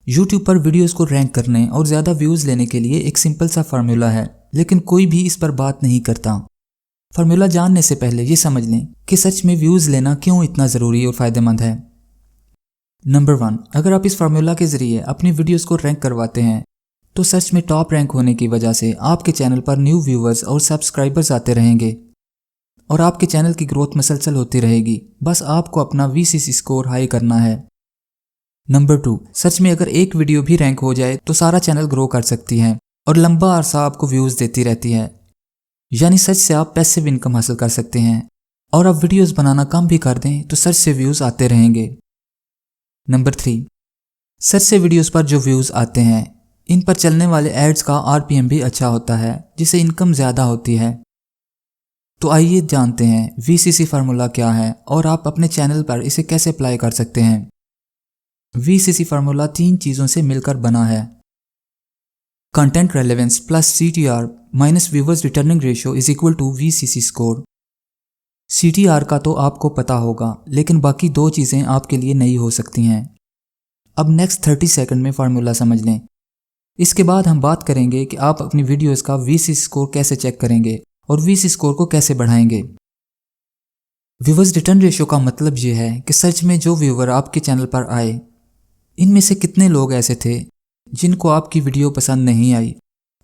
YouTube पर videos को rank करने और ज़्यादा व्यूज़ लेने के लिए एक सिंपल सा फार्मूला है, लेकिन कोई भी इस पर बात नहीं करता। फार्मूला जानने से पहले ये समझ लें कि सच में व्यूज़ लेना क्यों इतना ज़रूरी और फ़ायदेमंद है। नंबर 1, अगर आप इस फार्मूला के ज़रिए अपनी वीडियोस को रैंक करवाते हैं तो सच में टॉप रैंक होने की वजह से आपके चैनल पर न्यू व्यूवर्स और सब्सक्राइबर्स आते रहेंगे और आपके चैनल की ग्रोथ मुसलसल होती रहेगी। बस आपको अपना VCC स्कोर हाई करना है। नंबर 2, सच में अगर एक वीडियो भी रैंक हो जाए तो सारा चैनल ग्रो कर सकती है और लंबा अरसा आपको व्यूज़ देती रहती है। यानी सच से आप पैसिव इनकम हासिल कर सकते हैं और आप वीडियोस बनाना कम भी कर दें तो सच से व्यूज़ आते रहेंगे। नंबर 3, सच से वीडियोस पर जो व्यूज़ आते हैं इन पर चलने वाले एड्स का RPM भी अच्छा होता है, जिससे इनकम ज़्यादा होती है। तो आइए जानते हैं VCC फार्मूला क्या है और आप अपने चैनल पर इसे कैसे अप्लाई कर सकते हैं। VCC फार्मूला 3 चीज़ों से मिलकर बना है। Content relevance plus CTR minus viewers returning ratio is equal to VCC score. CTR का तो आपको पता होगा, लेकिन बाकी 2 चीज़ें आपके लिए नई हो सकती हैं। अब नेक्स्ट 30 सेकंड में फार्मूला समझ लें। इसके बाद हम बात करेंगे कि आप अपनी वीडियोस का VCC स्कोर कैसे चेक करेंगे और VCC स्कोर को कैसे बढ़ाएंगे। व्यूवर्स रिटर्न रेशियो का मतलब ये है कि सच में जो व्यूवर आपके चैनल पर आए, इनमें से कितने लोग ऐसे थे जिनको आपकी वीडियो पसंद नहीं आई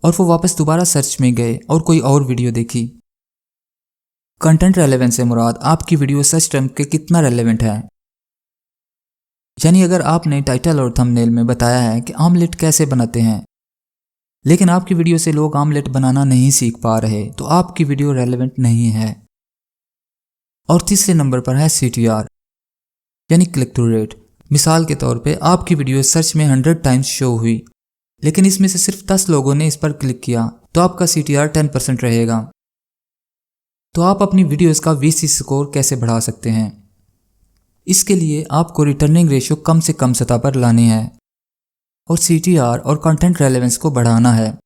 और वो वापस दोबारा सर्च में गए और कोई और वीडियो देखी। कंटेंट रेलेवेंस से मुराद आपकी वीडियो सर्च टर्म के कितना रेलेवेंट है। यानी अगर आपने टाइटल और थंबनेल में बताया है कि आमलेट कैसे बनाते हैं, लेकिन आपकी वीडियो से लोग आमलेट बनाना नहीं सीख पा रहे, तो आपकी वीडियो रेलेवेंट नहीं है। और तीसरे नंबर पर है CTR यानी क्लिक थ्रू रेट। मिसाल के तौर पे आपकी वीडियो सर्च में 100 टाइम्स शो हुई, लेकिन इसमें से सिर्फ 10 लोगों ने इस पर क्लिक किया, तो आपका CTR 10% रहेगा। तो आप अपनी वीडियोस का VCC स्कोर कैसे बढ़ा सकते हैं? इसके लिए आपको रिटर्निंग रेशियो कम से कम सतह पर लानी है और CTR और कंटेंट रेलेवेंस को बढ़ाना है।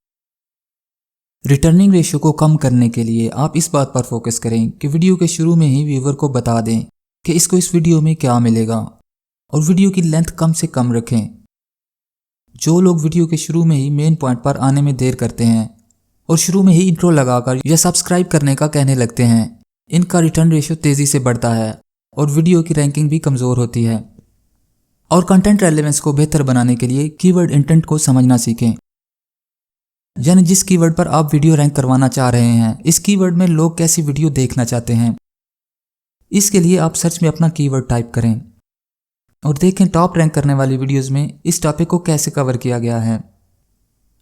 रिटर्निंग रेशियो को कम करने के लिए आप इस बात पर फोकस करें कि वीडियो के शुरू में ही व्यूवर को बता दें कि इसको इस वीडियो में क्या मिलेगा और वीडियो की लेंथ कम से कम रखें। जो लोग वीडियो के शुरू में ही मेन पॉइंट पर आने में देर करते हैं और शुरू में ही इंट्रो लगाकर या सब्सक्राइब करने का कहने लगते हैं, इनका रिटर्न रेशियो तेज़ी से बढ़ता है और वीडियो की रैंकिंग भी कमज़ोर होती है। और कंटेंट रेलेवेंस को बेहतर बनाने के लिए कीवर्ड इंटेंट को समझना सीखें। यानी जिस कीवर्ड पर आप वीडियो रैंक करवाना चाह रहे हैं, इस कीवर्ड में लोग कैसी वीडियो देखना चाहते हैं। इसके लिए आप सर्च में अपना कीवर्ड टाइप करें और देखें टॉप रैंक करने वाली वीडियोस में इस टॉपिक को कैसे कवर किया गया है।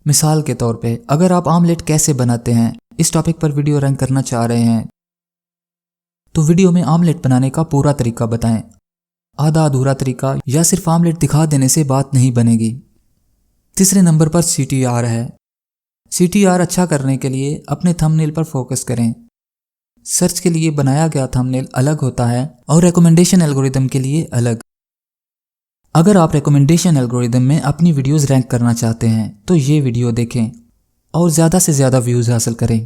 मिसाल के तौर पे अगर आप आमलेट कैसे बनाते हैं इस टॉपिक पर वीडियो रैंक करना चाह रहे हैं, तो वीडियो में आमलेट बनाने का पूरा तरीका बताएं। आधा अधूरा तरीका या सिर्फ आमलेट दिखा देने से बात नहीं बनेगी। तीसरे नंबर पर CTR है। CTR अच्छा करने के लिए अपने थंबनेल पर फोकस करें। सर्च के लिए बनाया गया थंबनेल अलग होता है और रिकमेंडेशन एल्गोरिदम के लिए अलग। अगर आप रिकमेंडेशन एल्गोरिदम में अपनी वीडियोस रैंक करना चाहते हैं तो ये वीडियो देखें और ज़्यादा से ज़्यादा व्यूज़ हासिल करें।